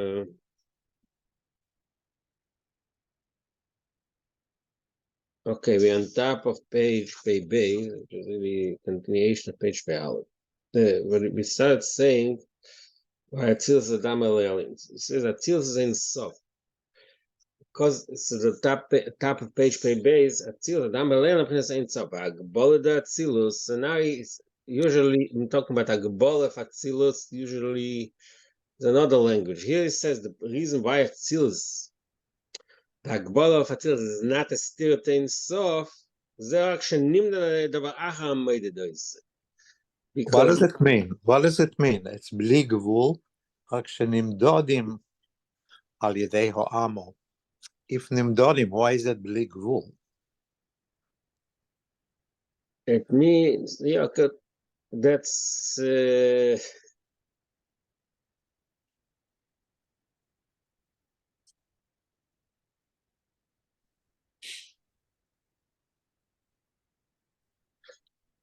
Okay, we're on top of page B, which is really continuation of page Aleph. When we start saying, Atzilus Adam Elelin, it says Atzilus is in Sof. Because it's the top of page B is Atzilus Adam Elelin, is in Sof. Agbola de Atzilus, and now usually, I'm talking about Agbola of Atzilus, usually is another language. Here it says the reason why Atzilus, the Agbola of Atzilus is not a stirat in Sof. What does it mean? What does it mean? It's bli gvul, רק שנמדודים על ידי העמו. If nimdodim, why is it bli gvul? It means, that's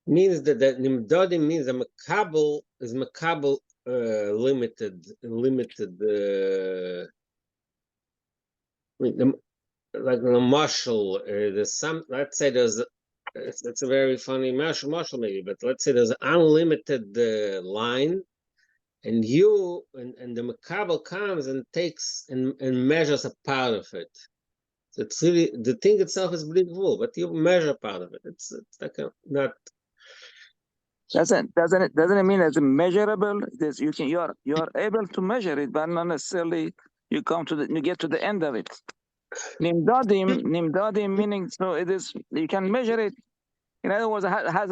means that nimdodim means a makabel is makabel limited like a marshal. There's some, let's say it's a very funny marshal maybe, but let's say there's an unlimited line, and the makabel comes and takes and measures a part of it. So it's really, the thing itself is bli gvul, but you measure part of it. It's like not. Doesn't it mean it's measurable? You're able to measure it, but not necessarily you get to the end of it. Nimdadim meaning, so it is, you can measure it. In other words, has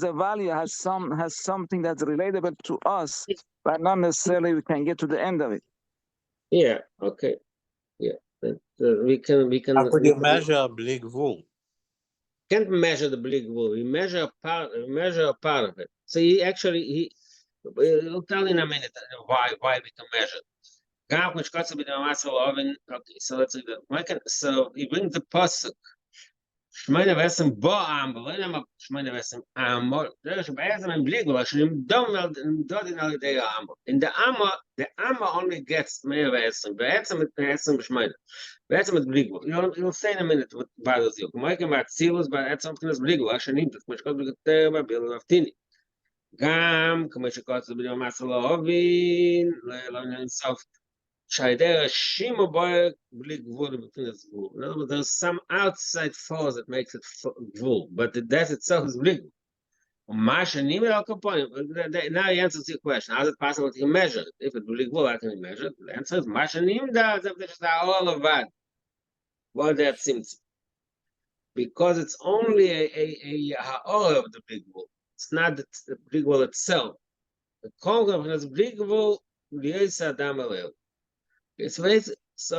a value, has something that's relatable to us, but not necessarily we can get to the end of it. Yeah. Okay. Yeah. We can. How could you measure bli gvul? Can't measure the bli gvul. We measure a part of it. So he'll tell in a minute why we can measure. Okay, so let's see that. So he brings the pasuk. Shmeina v'esem bo am, but when I'm shmeina v'esem am, there's b'esem and bli gvul. Nimdodin al yedei am. In the amma only gets shmeina v'esem. V'esem shmeina. That's what bli gvul. You'll say in a minute what bothers you. Ma'akim ba'atzilus, but that's something that's bli gvul. Ashanim, that's much called b'gater b'bil v'aftini. Gam, k'may shekotz b'dim amasal ovin, le'lonin sof. Shayder shimo boy bli gvul b'finas gvul. In other words, there's some outside force that makes it gvul, but the death itself is bli gvul. Now he answers your question. How is it possible to measure it? If it's bli gvul, how can we measure it? The answer is mashanim da, that's all of that. Well, that seems because it's only a ha'or of the bli gvul. It's not the bli gvul itself. The concept is bli gvul li'es adam elel. So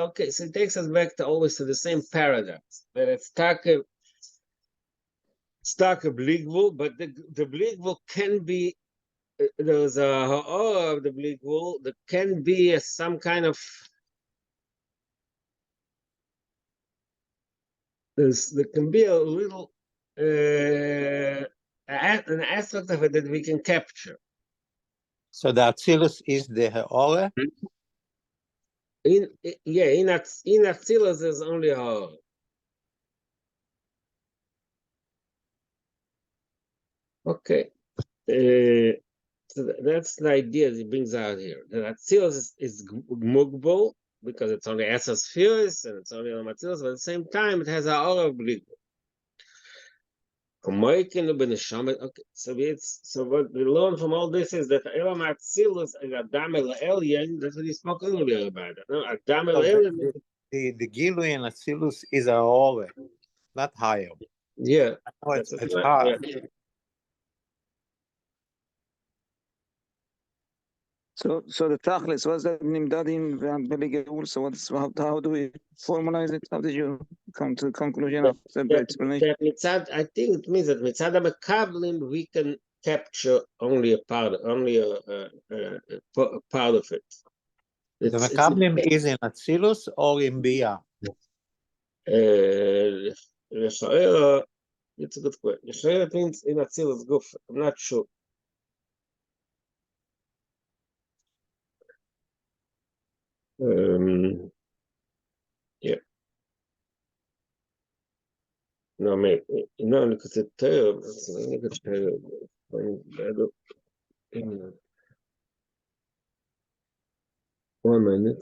okay, so it takes us back to always to the same paradox that it's taka bli gvul, but the bli gvul can be there's a ha'or of the bli gvul that can be some kind of. There can be a little an aspect of it that we can capture. So the Atzilus is the Ha'ora? In Atzilus there's only Ha'ora. Okay. So that's the idea that he brings out here. That Atzilus is mugbal because it's only Esas Spheres and it's only on Atzilus, but at the same time it has Ha'ora of bli gvul. Okay, so what we learn from all this is that Elam Atzilus is Adam El Elyon. That's what he spoke earlier about. No, Adam El Elyon. The Gilui in Atzilus is a Ha'ora, not higher. Yeah, it's hard. Yeah. So the tachlis was that nimdadim v'bli gvul. So how do we formalize it? How did you come to the conclusion of the explanation? I think it means that mitzad makablim we can capture only a part of it. The makablim is in Atzilus or in Bia? It's a good question. It means in Atzilus guf. I'm not sure. Yeah. No, mate. No, look at the tail. Look at the tail. 1 minute.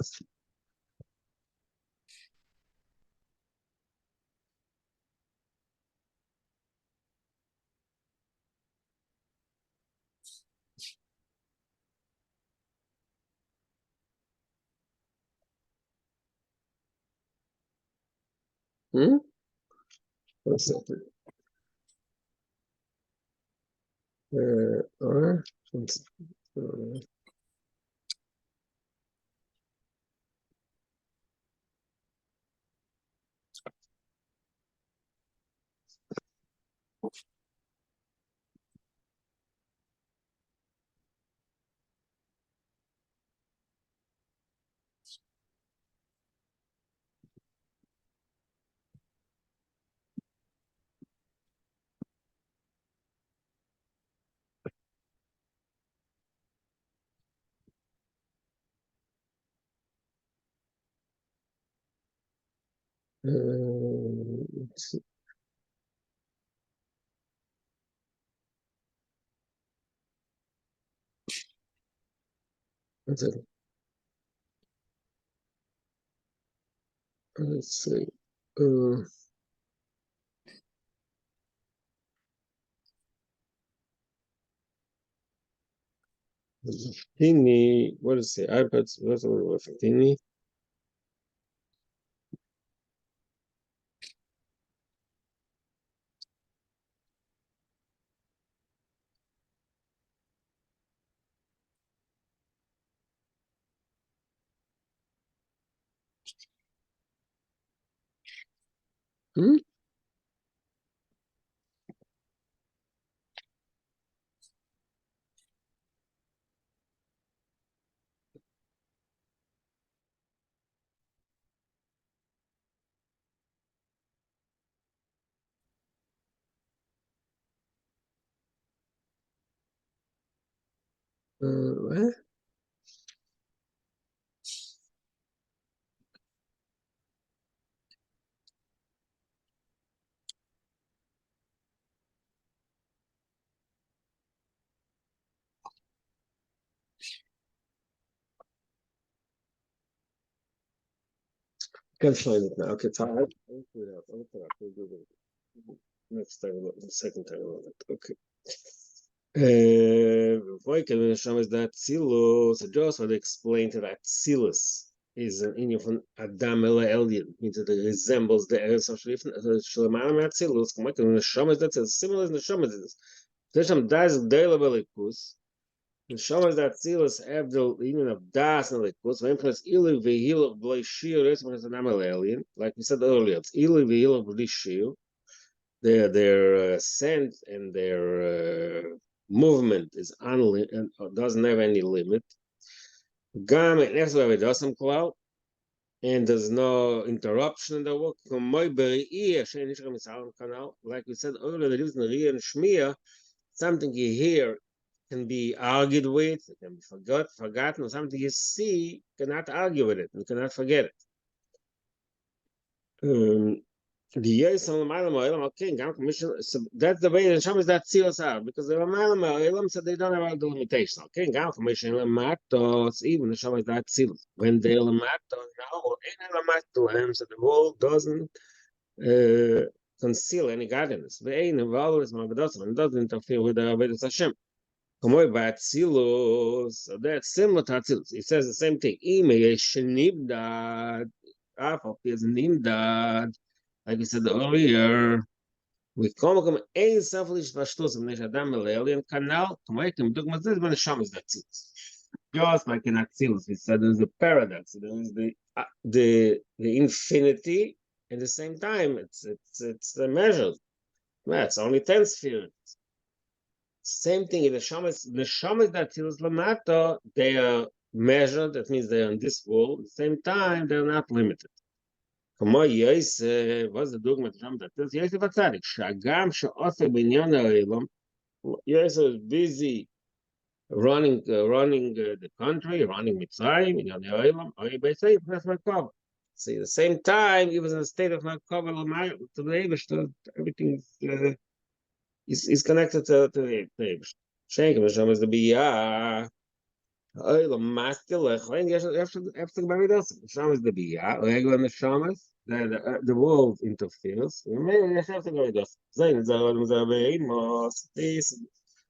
Hmm? What's that? Or let's see. What's that? Let's see. Tini, what is the iPads? What's the word for Tini? Hmm? What? Can't find it now. Okay, it's all right. I'll put it up. I'll put it up. We'll do it. Next time, the second time about it. Okay. Vikesh Neshama is that Tzilos. I just want to explain to that Tzilos is an Indian from Adam Elyon, means that it resembles the Eretz of Shleman Atzilus. Vikesh Neshama is that similar as Neshama is. Neshama das Deila Belikus. Neshama is that Tzilos have the union of Das and Likus. When plus Ilu Vehil Blay Shiur is because Adam Elyon, like we said earlier, it's Ilu Vehil Blay Shiur. Their scent and their movement is unlimited, doesn't have any limit. Gam and it doesn't cloud, and there's no interruption in the work. Like we said earlier, the difference in Ria and Shmiya, something you hear can be argued with, it can be forgotten, or something you see cannot argue with it, you cannot forget it. The yes on the Malam okay, Gam Commission. So that's the way the Sham is that seals out because the Malam said they don't have all the limitation. Okay, Gam Commission Lamatos, even the Sham is that seals. When they Lamatos now, in Lamato, so the wall doesn't conceal any godliness. The ain involved is Magdasim and doesn't interfere with the Avedis Hashem. Kamoy Batzilos, so that's similar to Atzilus. It says the same thing. Ime Shnibdad, Afop is Nimdad. Like we said earlier, we come ein selfish verstoß im nicht Adam Alien Kanal, to make him dogmas this when the sham is that just like in Atzilus, we said there's a paradox. There is the infinity, at the same time it's the measure. It's only 10 spheres. Same thing in the shamas that Atzilus Lamato, they are measured, that means they're on this world. At the same time, they're not limited. כמו יוסף, was the dogma שם דתת, יוסף הצדיק, שהגם שעושה בעניין העולם, יוסף is busy running the country, running Mitzrayim, in the Olam, or by saying Merkava. See, at the same time, he was in a state of Merkava to the Eibush, everything is connected to the Eibush. Schenken, Neshama is the Biyah. Olam Maskelech, and you have to bury this. Neshama is the Biyah, regular Neshama, the world interferes. You have to bury this. Zayn is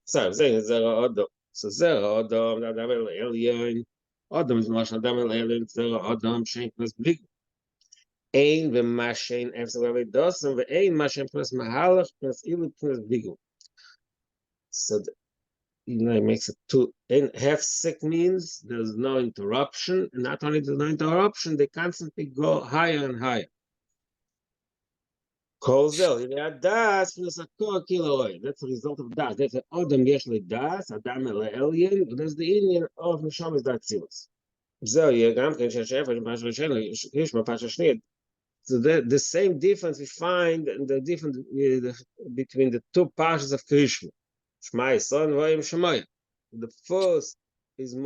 so Zayn is Odom. So Zera Odom, the Adam Elyon. Odom is Mashal Adam Elyon, Zera Odom, Schenken is Blig. Ein v'mashen efsel avidosim ve'ein mashen plus mahalach plus ilu plus bigul. So it makes it two. And half sick means there's no interruption. And not only there's no interruption, they constantly go higher and higher. Kolzel, das plus a kiloi. That's the result of das. That's Adam yeshli das, Adam elyon. That's the Indian of Neshamas Datzilus. So you gam ken sheshefer mashal sheni yishma pasha shnid. So the same difference we find in the difference between the two parshas of Krishma. Shema Yisrael and Vayim Shemayim. The first is the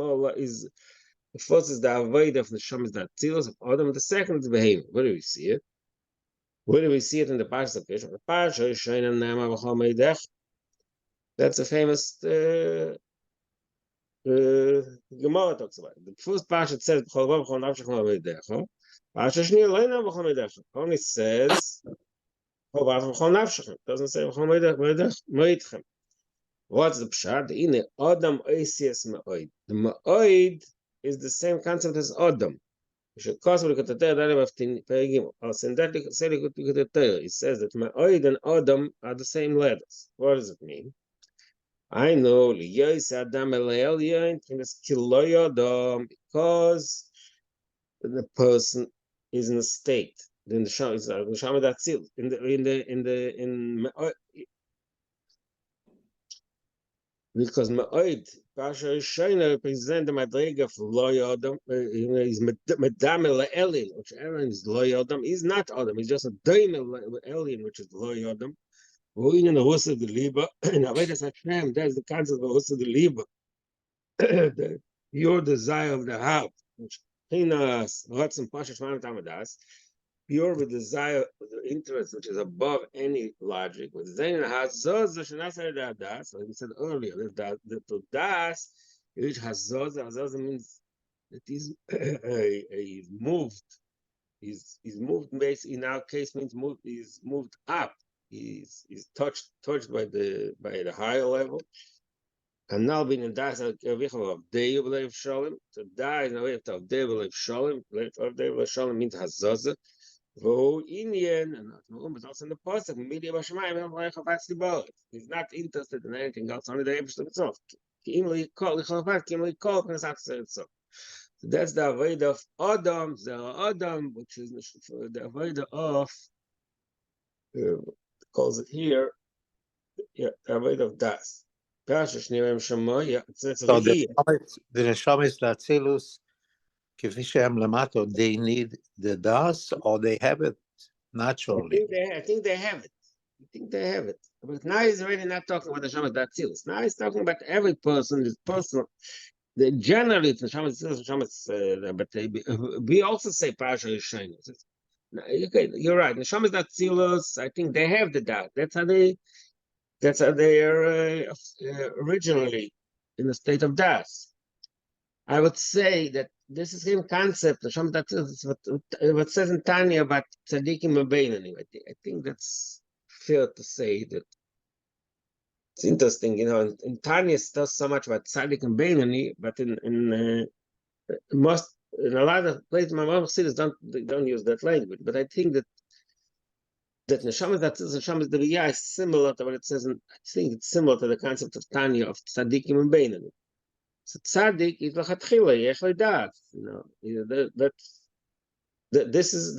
avoid of the Neshamas Datzilus of Adam, and the second is Behemoth. Where do we see it? Where do we see it in the parshas of Krishma? The parsha is Sheina Nema V'chol Meidech. That's a famous Gemara talks about it. The first parsha says B'chol Vav B'chol Nafshech Meidech. Parsha Shniya Leina V'chol Meidech. Only says B'chol Vav B'chol Nafshech. Doesn't say B'chol Meidech. What's the pshat? In Adam Oisias Ma'oid. The Ma'oid is the same concept as Adam. It says that Ma'oid and Adam are the same letters. What does it mean? I know because the person is in a state. Then the Shama is because Ma'oid, Pasha Rishayna represent the Madrega of Loy Adam, is Medam Elin, which Aaron is Loy Adam, is not Adam, he's just a Daim Elin, which is Loy Adam. Ruin in the Husa de Liba, and Avedas Hashem, that's the concept of Husa de Liba, your desire of the heart, which Hinas, Ratzim Pasha Shman Tamadas, pure with desire, the interest which is above any logic. With Zayn Hazaz, Das, like we said earlier, the Das, which Hazaz means that he's moved. He's moved. Basically, in our case, means moved. He's moved up. He's touched by the higher level. And now being in Das of Day of Shalom. So Da is a way of Day of Shalom. Day of Shalom means Hazaz. Indian and but also in the pasuk, media b'shamayim, he's not interested in anything else, only the Eibush itself. So that's the avoid of Adam, which is the avoid of calls it here, the avoid of Das. So the Neshama is Datzilus. They need the das, or they have it naturally. I think they have it. But now he's already not talking about the Neshama Datzilus. Now he's talking about every person, his personal. Generally, it's Neshama Datzilus, but we also say Pasha Yishayim. Okay, you're right. Neshama Datzilus, I think they have the das. That's how they are originally in the state of das. I would say that this is the same concept. What says in Tanya about tzaddikim and beinoni. I think that's fair to say that it's interesting. In Tanya it does so much about tzaddik and beinoni, but in a lot of places, my mom says don't use that language. But I think that Neshama the Biyah is similar to what it says. I think it's similar to the concept of Tanya of tzaddikim and beinoni. So tzaddik is l'chatchila yesh das. This is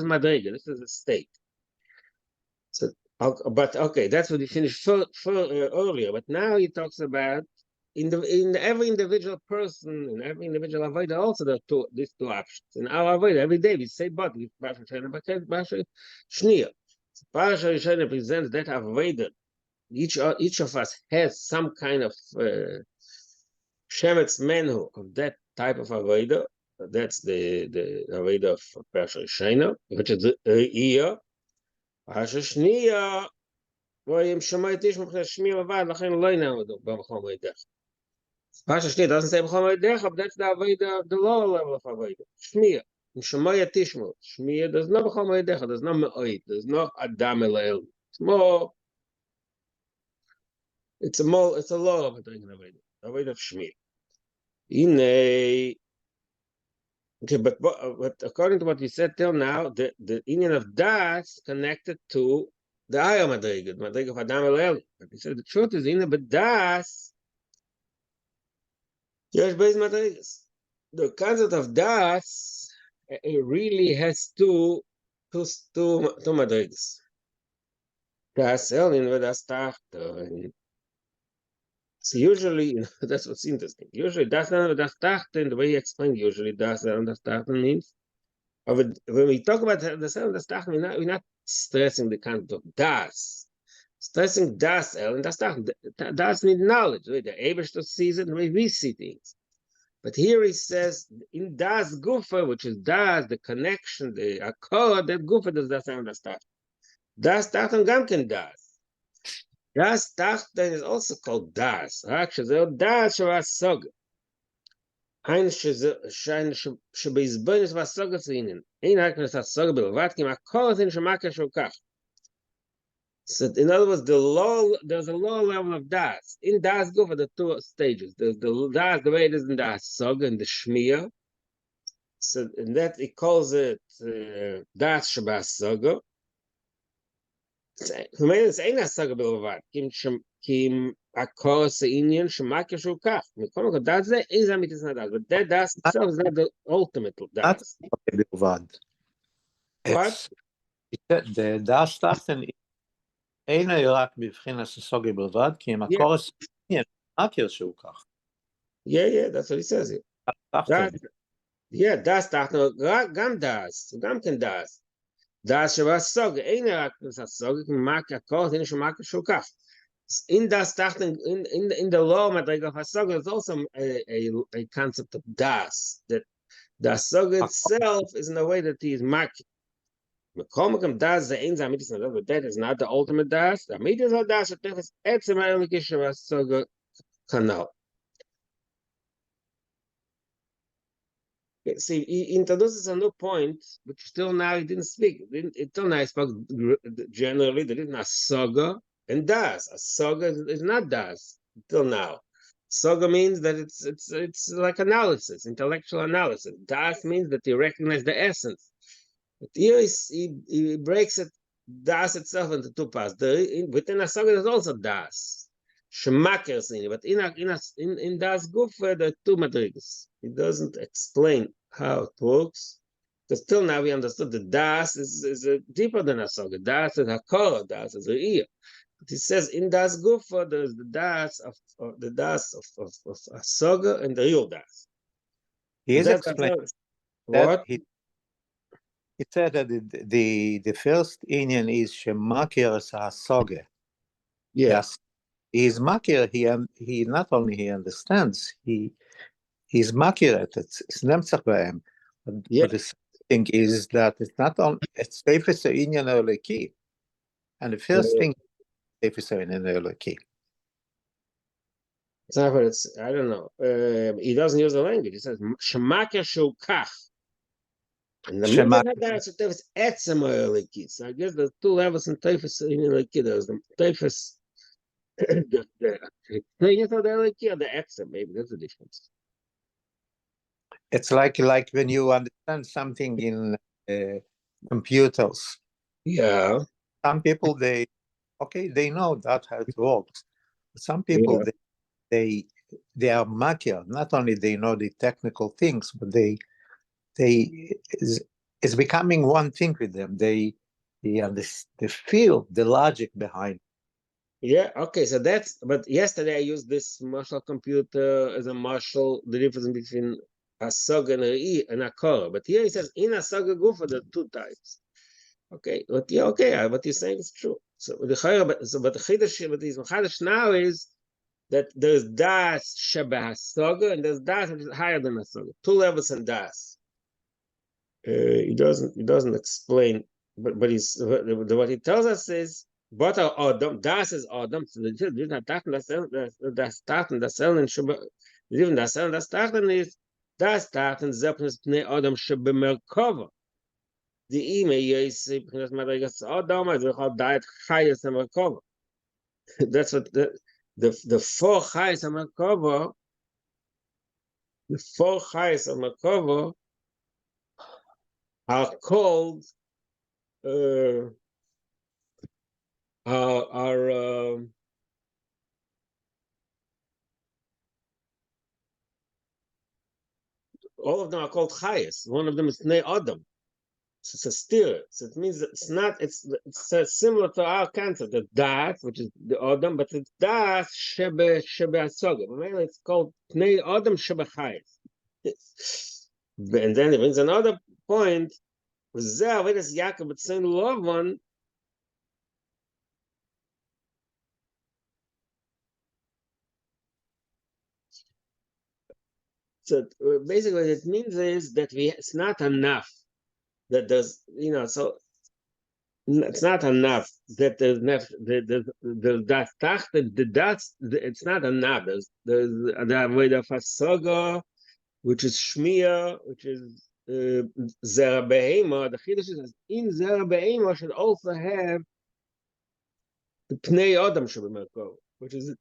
madrega. This is a state. So, but okay, that's what he finished earlier. But now he talks about in every individual person, in every individual avodah, also there are these two options. In our avodah, every day we say but with Pasha Shniya. So Pasha Yishayim presents that avodah. Each of us has some kind of Shemetz Menhu of that type of avodah. That's the avodah of Parsha Shena, which is the Iya. Parsha Shniya, Vayim Shemay Tishmach Shmiya Levad, Lachem Lo Yinamdu B'Machom Moedech. Parsha Shniya doesn't say B'Machom Moedech, but that's the avodah, the lower level of avodah. Shmiya. Shemay Tishmach. Shmiya, there's no B'Machom Moedech, there's no Me'oid, there's no Adam Elel. It's more, it's a lower of avodah of Shmiya. Okay, but according to what we said till now, the union of das connected to the Aya Madriga, the Madriga of Adam Elel. But he said the truth is in but das, Yesh Beis Madrigas. The concept of das it really has two Madrigas. Das Elin with das Tachter. So usually, that's what's interesting. Usually, das Tachter, the way he explained, usually das Tachter means. When we talk about the seven das Tachter, we're not stressing the concept of das. Stressing das and das Tachter. Das means knowledge. Right? The Ebershter sees it the way we see things. But here he says in das Gufa, which is das, the connection, the accord, that Gufa does das and das Tachter. Das Tachter gamken das. Das Tachter is also called das. Actually, das Shavasog. Ein שבהזבונס והסוגה ציינים. אין רק נעשה סוגה בלבד, כי הכל זה נשמע כשהוא כך. So in other words, there's a low level of das. In das go for the two stages. There's the das, the way it is in das soga and the shmiya. So in that he calls it das shabas soga. It's ain't a soga b'levad. Kim akor se'inyan shemak yeshu kach. Mikol das is a mitzvah nadas, but that das itself is not the ultimate das. What? The das tachten אין רק בבחינת סוגי בלבד, כי אם הקור הסעניין, מכיר שהוא כך. Yeah, that's what he says here. Das tachten, גם das, גם כן das. Das שבסוג, אין רק בסוג, כי הקור הסעניין שמכיר שהוא כך. In das tachten, in the law madriga of hasog, there's also a concept of das, that the hasog itself is in the way that he is marked. Das but that is not the ultimate das. The midas of das is etzem kanal. See, he introduces a new point, which still now he didn't speak. Until now he spoke generally. There is not soga and das. A soga is not das until now. Soga means that it's like analysis, intellectual analysis. Das means that you recognize the essence. But here he breaks it, das itself into two parts. Within a saga there's also das, shemakers in it. But in das gufa there are two madrigas. He doesn't explain how it works. Because till now we understood that das is deeper than a saga. Das is hakor, das is a ear. But he says in das gufa there's the das of a saga and the real das. He is explaining what. He said that the first Indian is shemakir hasoge. Yes, he's makir. He not only he understands. He's makir it. It's nemtzach b'hem. But the thing is that it's not only it's tefes Indian eleki, and the first thing tefes Indian eleki. It's not what it's. I don't know. He doesn't use the language. He says shemakir shukach. And the Tefes etzem eleki. So I guess there's two levels in Tefes eleki. There's the Tefes, the things of the eleki or the etzem. Maybe that's the difference. It's like when you understand something in computers. Yeah. Some people they know that how it works. Some people they are makir. Not only they know the technical things, but it's becoming one thing with them. They feel the logic behind it. Yeah, okay, so but yesterday I used this marshal computer as a marshal, the difference between a sog and a core. But here he says, in a sog gufa, there are two types. Okay, but what you're saying is true. So the chiddush now is that there's das shebehasoga and there's das which is higher than hasoga. 2 levels in das. He doesn't explain, but what he tells us is but Adam, das is Adam. So the Jews not talking das starten das Ellen shebe even das Ellen das starten is das starten zepnes pnei Adam shebemerkava. The email is because madrigas Adam is called diet highest merkava. That's what the 4 highest merkava. The 4 highest merkava are called all of them are called chayes. One of them is Pnei Adam. So it's a steer. So it means that it's similar to our concept, the das, which is the Adam, but it's das shebe asoga. Mainly it's called Pnei Adam shebe chayes. And then it brings another point. Zeh avedus Ya'akov b'tzein Lavan. So basically, what it means is that it's not enough that there's, so it's not enough that there's that it's not enough. There's the avodah fasoga, which is shmiya, which is zera behema. The chiddush is in zera behema should also have the pnei adam shebemerkov, which is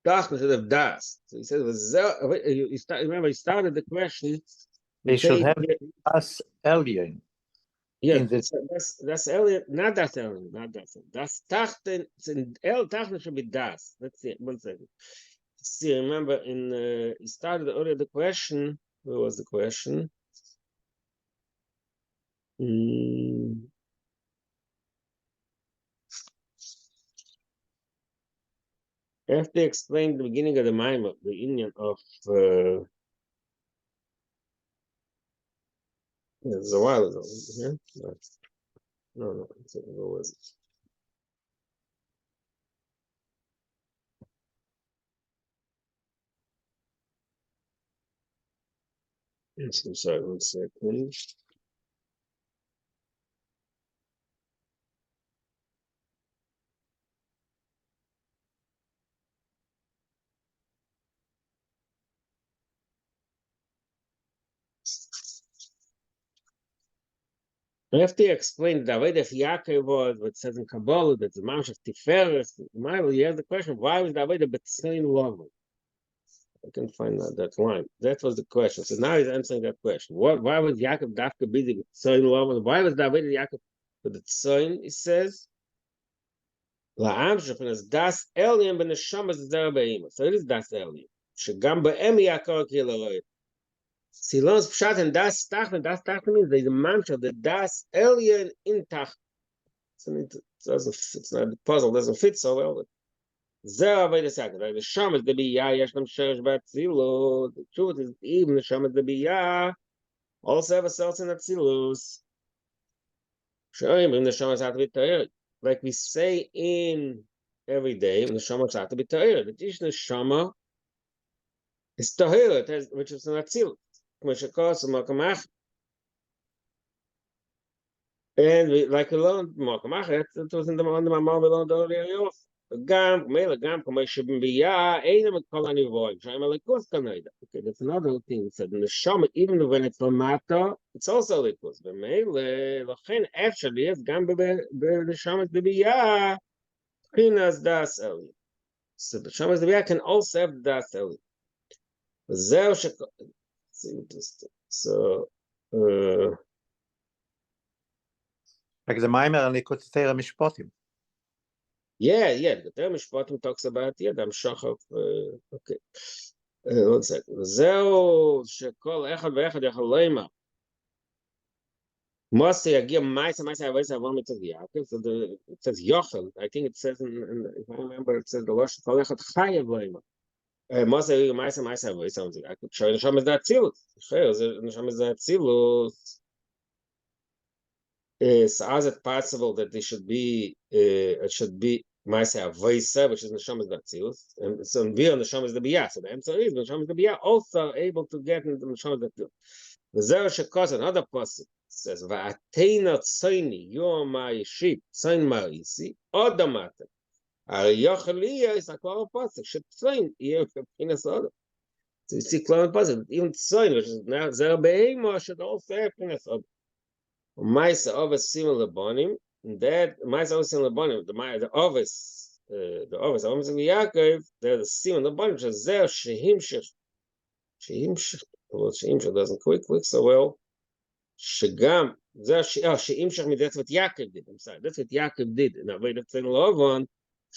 das instead of das. So he says, remember, he started the question. They should have das elyon. Yeah, that's alien, not das alien, not das. Das tachten, tachten should be das. Let's see, 1 second. See, remember, he started earlier the question. Where was the question? After they explained the beginning of the Maimah, the union of it was a while ago. Yeah? No, what was it? Yes, I'm sorry, 1 second. After he explained the way that Yaakov was, what says in Kabbalah, that the Mamash of Tiferes, he has the question, why was the way the Betzain Lavan? I can find that line. That was the question. So now he's answering that question. Why was Yaakov Dafka busy with Tzain Lavan? Why was David Yaakov with the Tzain? He says, La'am Shefenas Das Elyon ben Neshamas Zera Be'ima. So it is Das Elyon. Shegam Be'em Yaakov Kilaroy. Silon's Pshat and Das Tachman means there's a mantra, the Das Elyon in Tach. It's not the puzzle doesn't fit so well. Zera Vedas Yaakov. The Shamas the Biyah Yeshnam Sheresh Batzilo. The truth is even the Shamas the Biyah also have a source in Atzilus. Showing the Shamas have to be tired. Like we say in every day, the Shamas have to be tired. The Tishna Shama is tired, which is an Atzilus. And like we learned, it was in the Mamma we learned earlier. Okay, that's another thing. Said in the Shama, even when it's Lamata, it's also likus. Actually, it's Gam the Shama the Biyah, Pinas Das Eli. So the Shama the Biyah can also have Das Eli. So, like the Maimer and Likutei Torah Mishpatim. Yeah, the Torah Mishpatim talks about Yadam Shachar. Okay. 1 second. Zeo shekol echad ve'echad yachal leima. Must yagia ma'isa avos avam mitzav Yaakov. So it says Yochel. I think it says if I remember, it says the Rosh kol echad chayav leima. Must yagia ma'isa avos avam mitzav Yaakov. Shoy neshama is that tzilus. Neshama is that tzilus. Is as it possible that they should be Ma'aseh Avoisa, which is Neshamas Datzilus, and so Vir Neshamas the Biyah. So the answer is Neshamas the Biyah also are able to get into Neshamas Datzilus. The Zer Shekos, another pasuk says, "Va'ateina tzoini yom sheep tzoin ma'isi odamata." Yochalia is a klal pasuk. Shetzoin yeh pepinas odam. So you see klal pasuk. Even tzoin, which is now Zer Be'ema, should also have pepinas odam. Ma'aseh Oves similar bonim. That Ma'aseh Oves similar bonim. The Oves of Yaakov, they're the similar bonim. Which is Zer Shehimshech. Well, Shehimshech doesn't quick so well. Shagam, sheimshach me, that's what Yaakov did. I'm sorry, that's what Yaakov did. And Avodah Tzayin Lovon,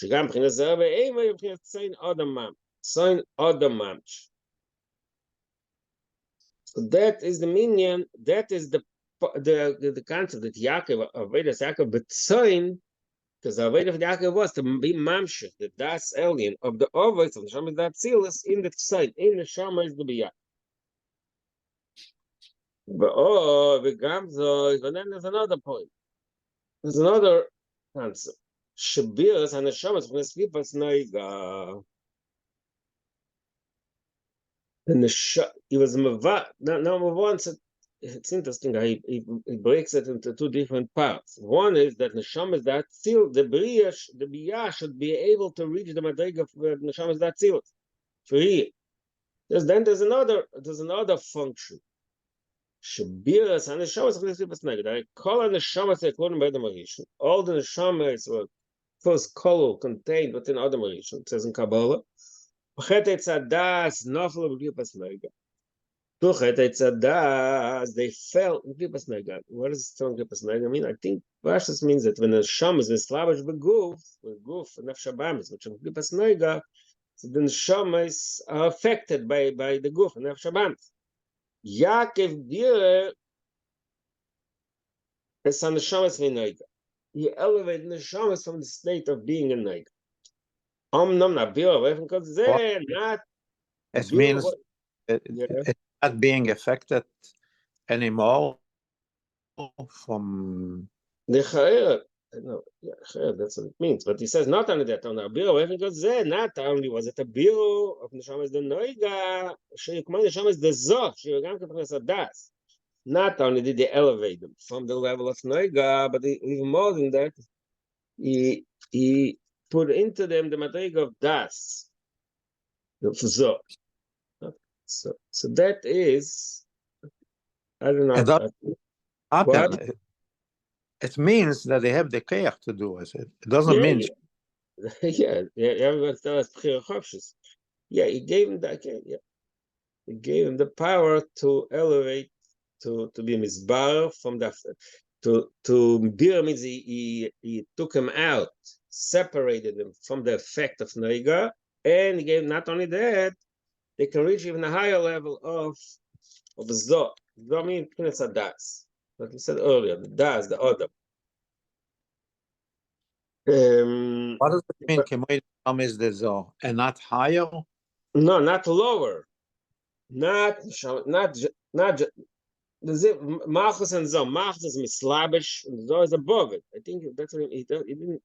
Shagam b'chinas Zer Be'ema, b'chinas Tzayin Odam Mamsh. So that is the minyan. That is the concept that Yaakov, Avodah Yaakov, but Tzayin, because the Avodah of Yaakov was to be mamshech, the das alien of the Ovis of the Shamas Datzilus in the Tzayin, in the Shamas the Biyah. But then there's another point. There's another concept. Shabiras and the Shamas when Slipas Noiga. And he was Mava. Now once it's interesting. He breaks it into two different parts. One is that the Shamas that seal the Biyah should be able to reach the Madriga of the Shamas that seal. Then there's another function. Shabiras and the Neshamas of the Slipas Neged. I call on the Neshamas according by the Marishan. All the Neshamas were first kolol contained within other Marishan. It says in Kabbalah. They fell in Klipas Neged. What does strong Klipas Neged mean? I think Pashtus means that when the Neshamas is slavish beguf, nefesh habamis, which is Klipas Neged, so the Neshamas are affected by the guf, nefesh habamis. Yaakov Bira is on the Neshamas v'Neiga. He elevated the Neshamas from the state of being a Neiga. Omnam na Bira, because they're not. It means it's not being affected anymore from the Chayr. No, yeah, that's what it means. But he says not only that on a Bira, because they're not only was it a Bira of Neshamas the Neiga, Sheyukman Neshamas the Zoh, Sheyugam Kepres Adas. Not only did they elevate them from the level of Noiga, but even more than that, he put into them the Madriga of Das. So that is, I don't know. What? It means that they have the koyach to do with it. It doesn't mean. Yeah, everyone tells us. Yeah, he gave him that. Yeah, he gave him the power to elevate. To be misbar from the bir means he took him out, separated him from the effect of Noiga, and he gave not only that, they can reach even a higher level of Zoh. Zoh means Pines Das. Like we said earlier, the Das, the Odam. What does it mean? Kemoy is the Zoh, and not higher? No, not lower. Not Malchus and Zoh. Malchus is mislabish, and Zoh is above it. I think that's what he didn't.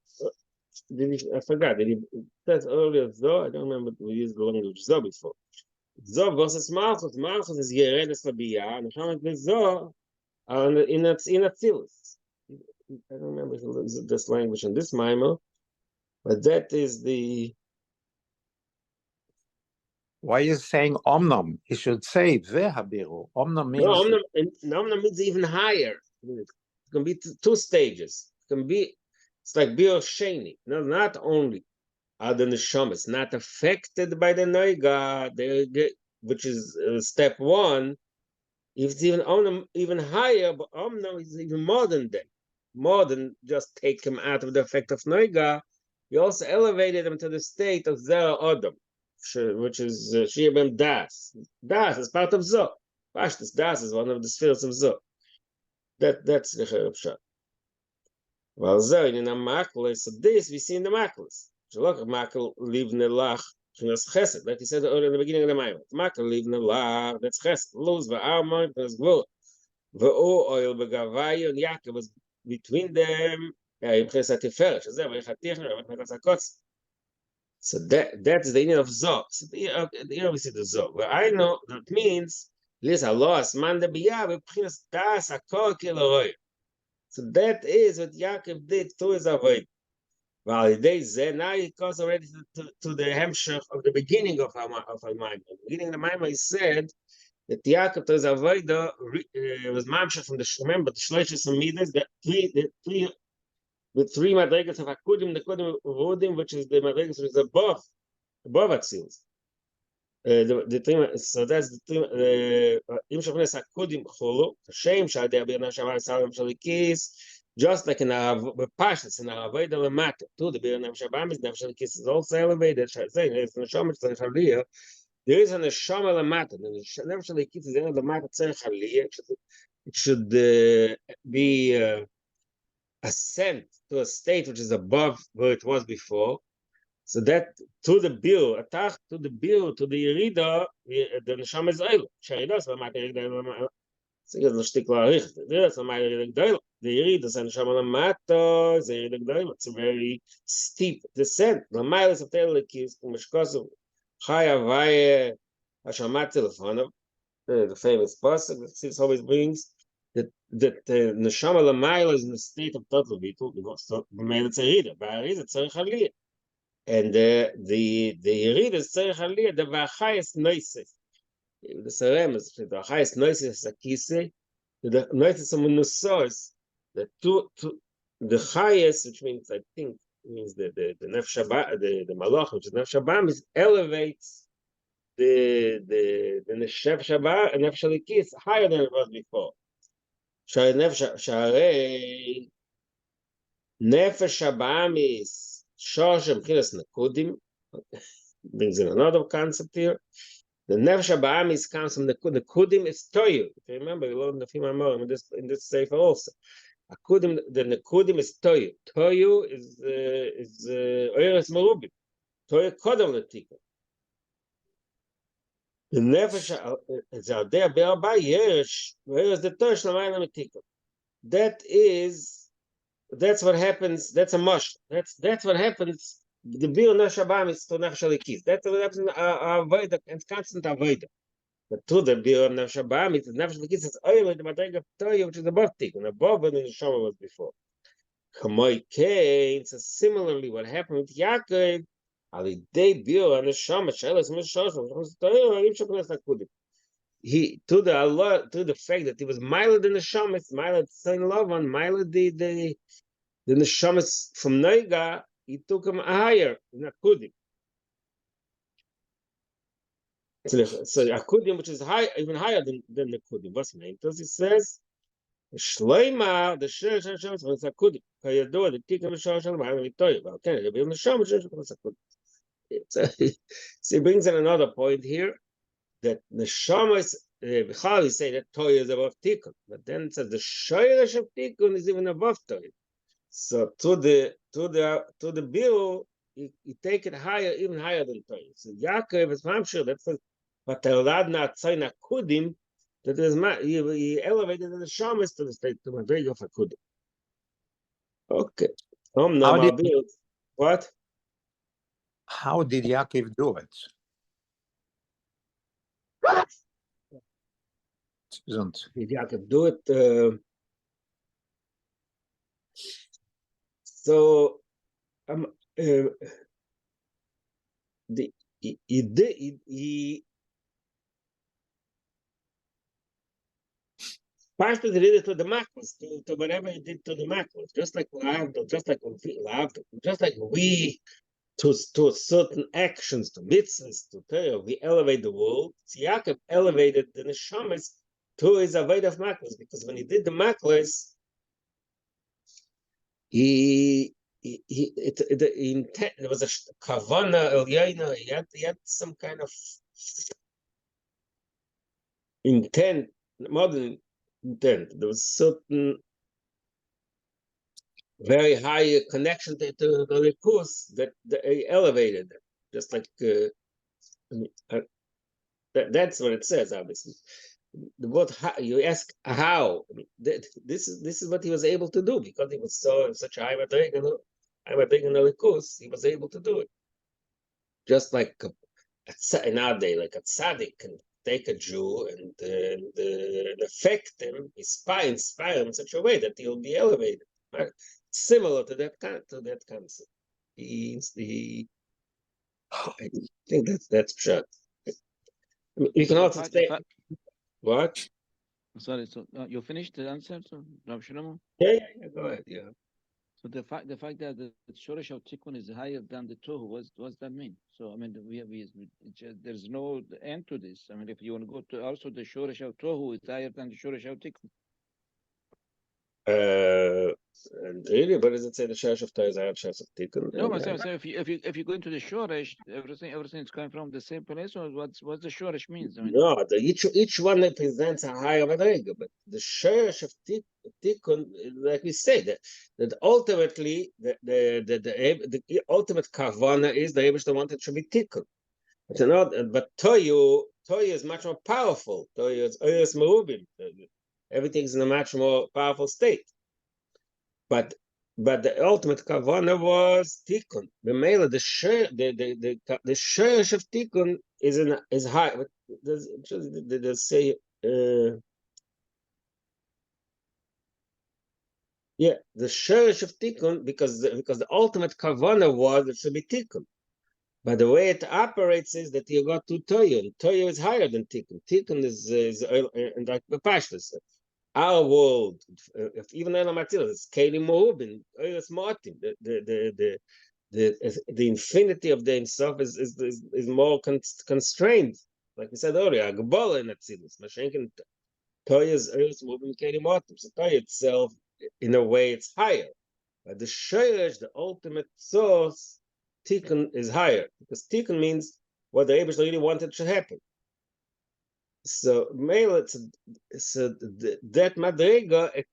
I forgot. Did he said earlier Zoh? I don't remember we used the language Zoh before. Zoh versus Malchus. Malchus is Yeredes Labiyah, and Shamat with Zoh are in Atzilus. I don't remember this language in this mimer, but that is the. Why is he saying Omnam? He should say Vehabiru. Omnam means. No, Omnam means even higher. It can be two stages. It can be. It's like Bir Sheni. No, not only are the Neshamas not affected by the Noiga, which is step one. It's even Omnam even higher, but Omnam is even more than that. More than just take him out of the effect of Noiga. He also elevated him to the state of Zera Odom, which is Shiur Das. Das is part of Zoh. Pashtus Das is one of the spheres of Zoh. That's the Cherub Shah. Well, Zoh in a maklis. So this we see in the maklis. Shalok makil livne lach chinas chesed. Like he said earlier in the beginning of the Maimer. Makil livne lach. That's chesed. Luz va'armon. That's gvul. Ve'o oil begavayo and Yaakov was between them, מבחינת התפארת, שזה ויחתיך מבחינת הקוצר. So that is the meaning of Zog. So here we see the Zog. Well, I know that means this Allah man the biya b'pchinas das hakol kiloy. So that is what Yaakov did to his avoid. Well, now he goes already to the hemshech of the beginning of Al-Maimon. Beginning of the Maimon, he said that Yaakov to his avoid was mamshech from the, remember, the Shloishes Midas, the three madrigas of Hakudim, the Kudim Vodim, which is the madrigas which is above Atzilus. So that's the three. Im Shachnes Hakudim Cholu, Hashem Shadei Abir Nashavar Salam Shalikis. Just like in our Pashas, in our Avodah Lamata, too, the Bir Nashabam is Nefesh Halikis is also elevated. Saying it's Neshama Tzarech Aliyah. There is a Neshama Lamata. The Nefesh Halikis is in the Lamata Tzarech Aliyah. It should be ascent to a state which is above where it was before, so that to the bill, atach to the bill, to the yerida, the neshama is oil. Sherida is lamata yerida. So it's not stick larich. There is lamata yerida. The yerida is neshama lamata. The yerida. It's a very steep descent. Lamata is a telekis. Kumeshkosov chaya vaya hashamat telefonov. The famous pasuk that Sis always brings. That neshama lamayla is in the state of total vitul because b'meil it's a yerida, ba'ariz it's tzarich aliyah, and the yerida is tzarich aliyah. The v'achayes noises, the sarem is the v'achayes noises is a kisei, the noises are munusos, the the highest, which means I think means the nefesh haba, the malach, which is nefesh habam, is elevates the nefesh haba and nefesh halikis higher than it was before. Sha'arei nefesh habamis shoshem chinas nakudim brings in another concept here. The nefesh habamis comes from the kudim is toyu. If you remember, you learned the Fimar in this sefer also. The nekudim is toyu. Toyu is oiras merubim. Toyu kodam letikah. The nefesh is aldea be'arba yesh, whereas the tosh lamayla metikah. That's what happens. That's a mush. That's what happens. The bir nashabam is to nefesh halikis. That's what happens in avodah and constant avodah. But to the bir nashabam is nefesh halikis is oil the madrega toya, which is above tikkun, above when the neshama was before. Kamoy kain. So similarly, what happened with Yaakov. He to the Allah, to the fact that he was miled in the shamas, miled son Lavan, miled the neshamas from Noiga, he took him higher in Akudim. So Akudim, which is high, even higher than the Akudim. What's the name? Because it says Shleima, the Shamas was Akudim. Kayado, the Tikam Shashal, Mitoy. Okay, the Shamas was Akudim. So he brings in another point here that the shamas we say that toy is above tikkun, but then it says the shoyresh of tikkun is even above toy. So to the bill, you take it higher, even higher than toy. So Yaakov is mamshir. That's what Teladna Tzayna Kudim. That is he elevated the shamas to the state to madrega of a kudim. Okay. What? How did Yaakov do it? Did Yaakov do it? So partially he did it to the makos, to whatever he did to the makos, just like we to certain actions, to mitzvahs, to Torah, we elevate the world. So Yaakov elevated the neshamas to his avodah of makos, because when he did the makos, there was a kavana elyaina. He had some kind of intent, modern intent. There was certain very high connection to the likus that he elevated them, just like that's what it says, obviously. the word you ask how. This is what he was able to do because he was such a high likus. He was able to do it. Just like nowadays, like a tzaddik can take a Jew and affect him, inspire him in such a way that he'll be elevated. Right? Similar to that concept. I think that's pshat. You can also say what? Sorry, so you finished the answer, so Rav Shlomo? Yeah, go ahead. Yeah. So the fact that the Shoresh of Tikkun is higher than the Tohu, what does that mean? So I mean, there's no end to this. I mean, if you want to go to also the Shoresh of Tohu is higher than the Shoresh of Tikkun. And really, what does it say? The Shoresh of Torah is higher than of Tikkun. No, but so if you go into the Shoresh, everything is coming from the same place. Or what's the Shoresh means? I mean, no, each one represents a higher madrega, but the Shoresh of Tikkun, like we say, that ultimately the ultimate kavana is the Rebbe wanted to be Tikkun. But Toyu is much more powerful. Toyu is Merubim. Everything's in a much more powerful state. But the ultimate kavana was Tikkun. The male, the shurish of Tikkun is high. They say yeah, the shurish of Tikkun because the ultimate kavana was it should be Tikkun. But the way it operates is that you got to Toyu. Toyu is higher than Tikkun. Tikkun is like the Pashtus. Our world, if even Elam Atzilus, it's Kelim Mohubin, Oiras Martin. The infinity of the Ensof is more constrained. Like we said earlier, Agbola in Atzilus. Mashenkin Toya is Oiras Mohubin Kelim Martin. So Toya itself, in a way, it's higher. But the Shoresh, the ultimate source, Tikkun is higher because Tikkun means what the Abish really wanted to happen. So male, that madrega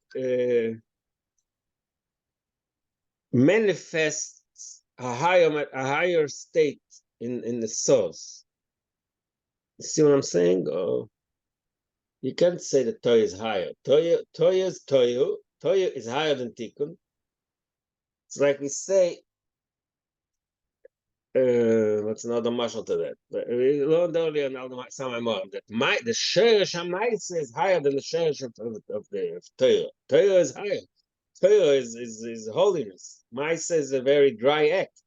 manifests a higher state in the source. You see what I'm saying? Or you can't say that Toya is higher. Toya is higher than Tikkun. It's like we say. What's another mashal to that? We learned earlier in that the sheresh ha'maisa is higher than the sheresh of Torah. Torah is higher. Torah is holiness. Maisa is a very dry act,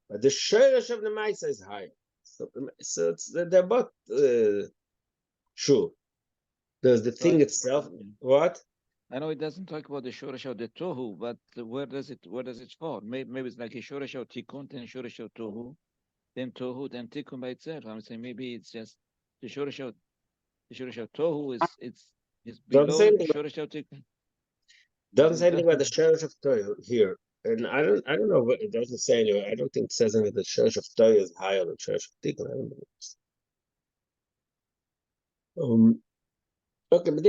but the sheresh of the maisa is higher. So they're both true. There's the thing itself. What? I know it doesn't talk about the Shoresh of the Tohu, but where does it fall? Maybe it's like a Shoresh of Tikkun, then Shoresh of Tohu, then Tikkun by itself. I'm saying maybe it's just the Shoresh of Tohu is below the Shoresh of Tikkun. Doesn't say anything about the Shoresh of Torah here, and I don't know what it doesn't say anywhere. I don't think it says anything that the Shoresh of Torah is higher than Shoresh of Tikkun. I don't know. Okay, but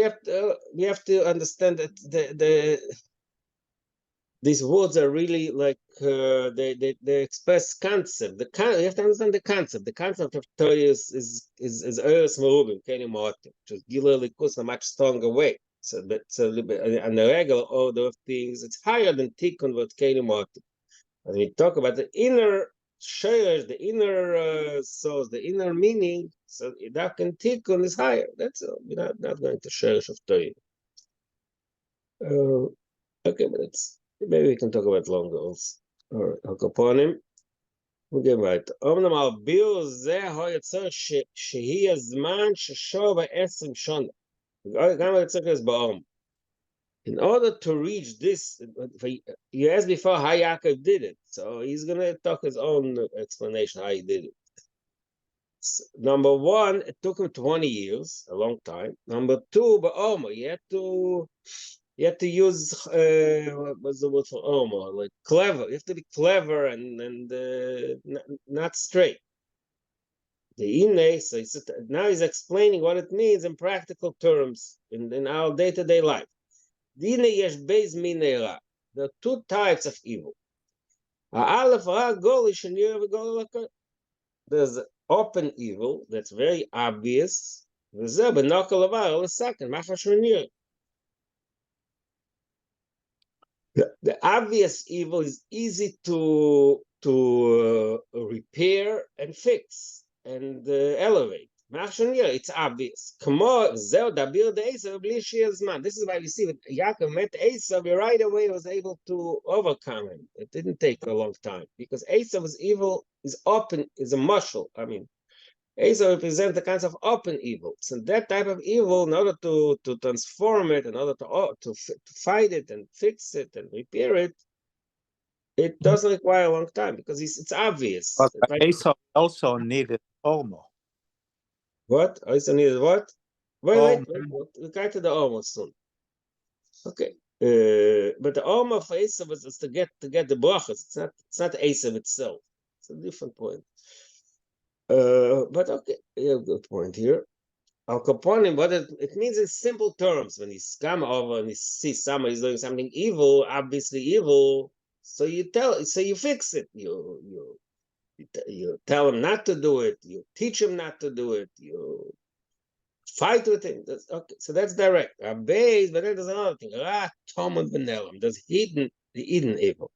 we have to understand that these words are really like they express concept. You have to understand the concept. The concept of Torah is Eretz Merubim, Kelim Moatim, which is Gila Likus in a much stronger way. So on the regular order of things, it's higher than Tikkun with Kelim Moatim. When we talk about the inner shayers, the inner source, the inner meaning, so that can Tikkun is higher. That's all. We're not going to shayers of Torah. Okay, but maybe we can talk about longer also. All right, Hakoponim. We'll get right. אומנם הביאור זה היוצר שהיא הזמן ששור ב-20 שנה. גם היוצר כזה באום. In order to reach this, you asked before how Yaakov did it. So he's going to talk his own explanation how he did it. Number one, it took him 20 years, a long time. Number two, ba'omer, you had to use what's the word for Omer? Like clever. You have to be clever and not straight. The ine, so now he's explaining what it means in practical terms in our day-to-day life. The ine yesh beis minei ra. There are two types of evil. Ha'alef ra goli shenir v'goli lakot. There's open evil that's very obvious, וזה בנוקל עבר לסכן, מה חשוב נראה? The obvious evil is easy to repair and fix and elevate. It's obvious. This is why we see that Yaakov met Esav right away, was able to overcome him. It didn't take a long time because Esav's evil is open, is a muscle. I mean, Esav represents the kinds of open evils, and that type of evil, in order to transform it, in order to fight it and fix it and repair it, it doesn't require a long time because it's obvious. But It's like, Esau also needed armor. what? Esau needed what? Wait. We'll get to the armor soon. Okay. But the armor for Esau is to get the brachas. It's not Esau itself. It's a different point. But okay, you have a good point here. Al Capone, what it means in simple terms, when he's come over and he sees somebody doing something evil, obviously evil, so you fix it. You tell him not to do it, you teach him not to do it, you fight with him. Okay, so that's direct. Base, but then there's another thing. There's the hidden evil.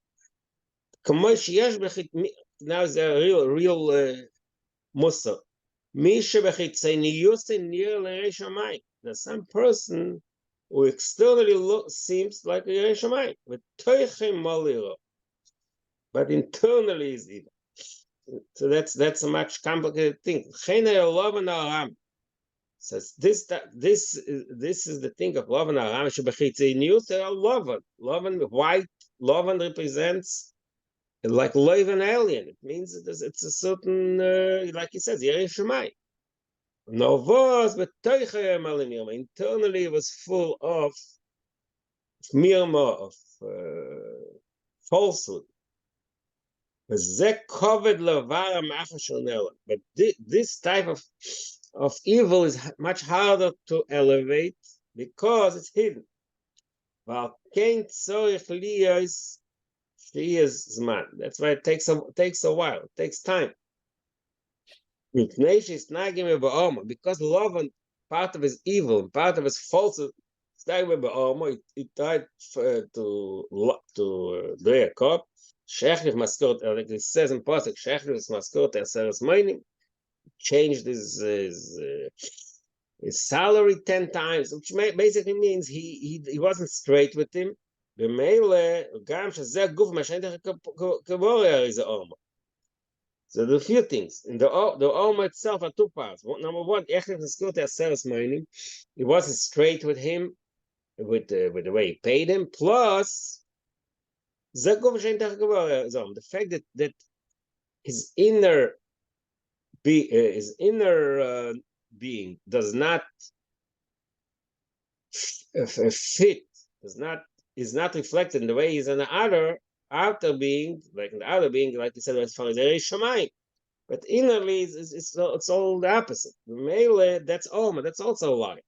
Now is a real Musa. There's some person who externally seems like a Yerei Shamayim, but internally is evil. So that's a much complicated thing. Says this is the thing of love and aram. Love white. Love represents like love an alien. It means it's a certain like he says, Yerei Shamayim. No was, but internally it was full of mirma, of falsehood. But this type of evil is much harder to elevate because it's hidden. That's why it takes a while. It takes time. Because love and part of his evil, part of his falsehood, he tried to Ya'akov. Shechlich maskot, like it says in Pasuk, Shechlich maskot aseres moinim, changed his salary 10 times, which basically means he wasn't straight with him. So there are a few things. In the Alma itself are two parts. Number one, it wasn't straight with him, with the way he paid him. Plus, the fact that his inner being does not fit, is not reflected in the way he's in the outer being, like in the outer being, like you said, as far as Shamayim. But innerly, it's all the opposite. That's Alma. That's also a lie.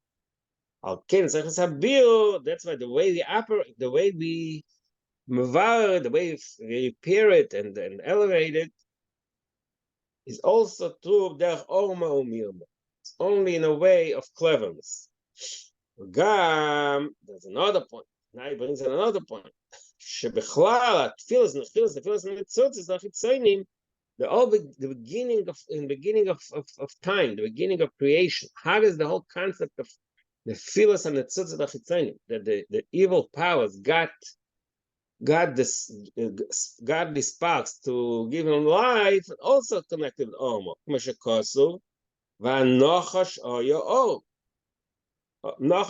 That's why the way we operate, the way we the way we repair it and elevate it, is also true of their Alma or Mirma. It's only in a way of cleverness. There's another point. Now he brings in another point. The beginning of time, the beginning of creation. How does the whole concept of the Philos and the Tzutzit Achitzonim, that the evil powers got this godly sparks to give him life, also connected with Omo. Nachash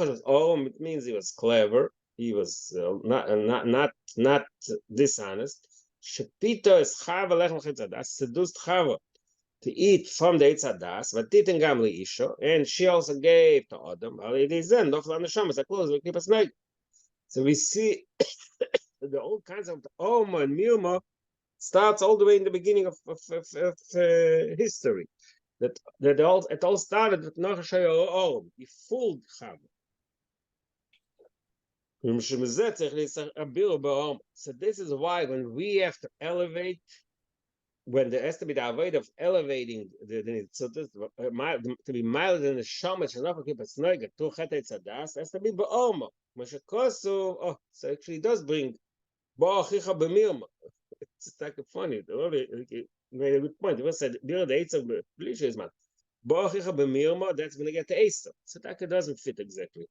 was Omo, it means he was clever. He was not dishonest. Shepito is Chava lechem chitzadas, seduced Chava to eat from the Eitzadas, but didn't gamli isha, and she also gave to Adam. So we see the whole concept of Oma and Mirma starts all the way in the beginning of history. It all started with Nachash Omo. He fooled Chava. So this is why when we have to elevate when there has to be the avoid of elevating the so this to be milder than the shamash and not keep a snug to chetz adas has to be be'oma. Oh, so actually does bring bo'achicha b'mirma. It's like funny. You made a good point. You said the eights of bleach is man. Bo'achicha b'mirma. That's going to get to Easter. So that doesn't fit exactly.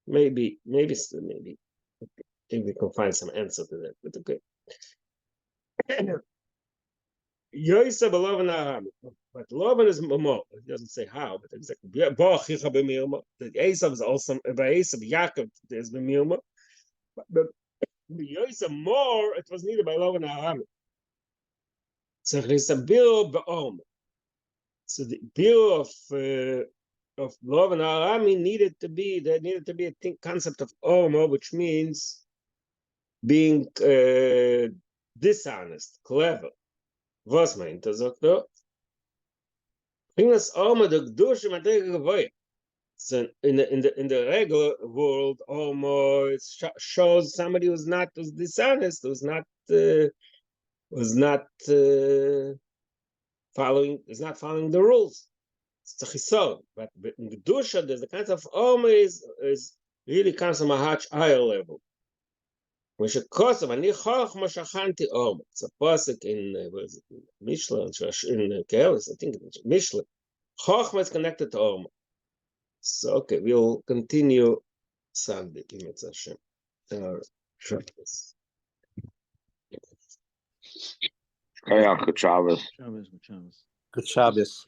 Maybe we can find some answer to that. But okay. Yoisa beloven Aram, but Lovan is more. It doesn't say how, but exactly. Bo'achicha b'mirma. The Esav is also by Esav Yaakov. There's b'mirma, but Yoisa more. It was needed by Lovan Aram. So there's a bill be'om. So the bill of Lovan Arami needed to be a concept of omo, which means being dishonest, clever. Was meint er, sagt er? Bringt omo the Gdusha Madrege Gavoya. So in the regular world, omo shows somebody who's dishonest, who's not following the rules. It's a chisor, but in the Gdusha, there's the kind of omo is really comes from a much higher level. Which of course, when you chochma shachanti omo, it's a pasuk in Mishle, in Kehelis, I think it's Mishle. Chochma is connected to omo. So okay, we'll continue Sunday. Hashem. Shabbos. Good Shabbos. Good Shabbos.